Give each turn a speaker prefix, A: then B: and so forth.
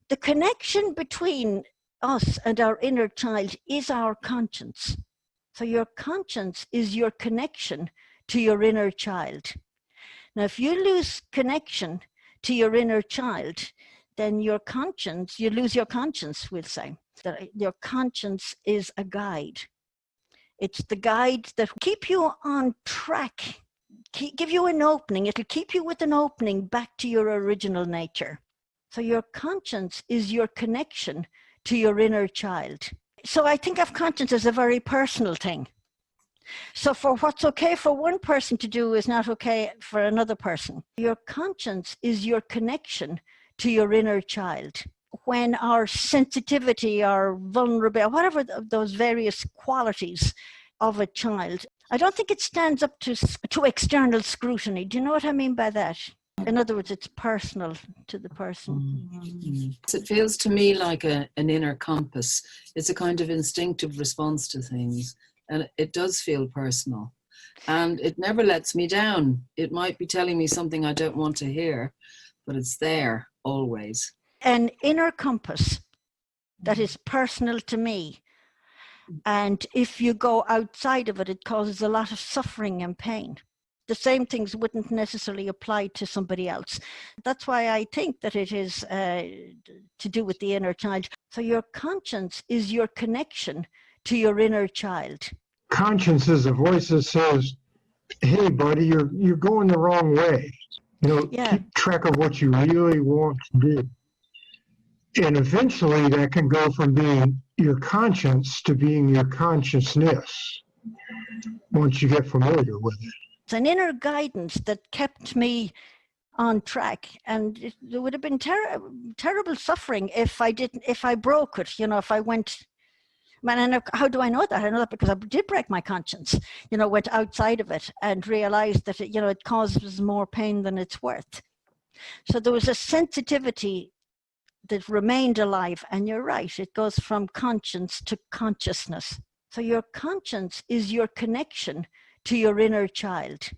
A: The connection between us and our inner child is our conscience. So your conscience is your connection to your inner child. Now, if you lose connection to your inner child, then your conscience, you lose your conscience, we'll say. That your conscience is a guide. It's the guide that will keep you on track, give you an opening. It'll keep you with an opening back to your original nature. So your conscience is your connection to your inner child. So I think of conscience as a very personal thing. So for what's okay for one person to do is not okay for another person. Your conscience is your connection to your inner child. When our sensitivity, our vulnerability, whatever those various qualities of a child, I don't think it stands up to external scrutiny. Do you know what I mean by that? In other words, it's personal to the person.
B: Mm-hmm. It feels to me like an inner compass. It's a kind of instinctive response to things, and it does feel personal. And it never lets me down. It might be telling me something I don't want to hear, but it's there always.
A: An inner compass that is personal to me. And if you go outside of it, it causes a lot of suffering and pain. The same things wouldn't necessarily apply to somebody else. That's why I think that it is to do with the inner child. So your conscience is your connection to your inner child.
C: Conscience is a voice that says, hey, buddy, you're going the wrong way. Keep track of what you really want to do. And eventually that can go from being your conscience to being your consciousness once you get familiar with it.
A: It's an inner guidance that kept me on track, and there would have been terrible suffering if I broke it, if I went. And how do I know that? I know that because I did break my conscience, went outside of it and realized that it causes more pain than it's worth. So there was a sensitivity that remained alive, and you're right, it goes from conscience to consciousness. So your conscience is your connection to your inner child.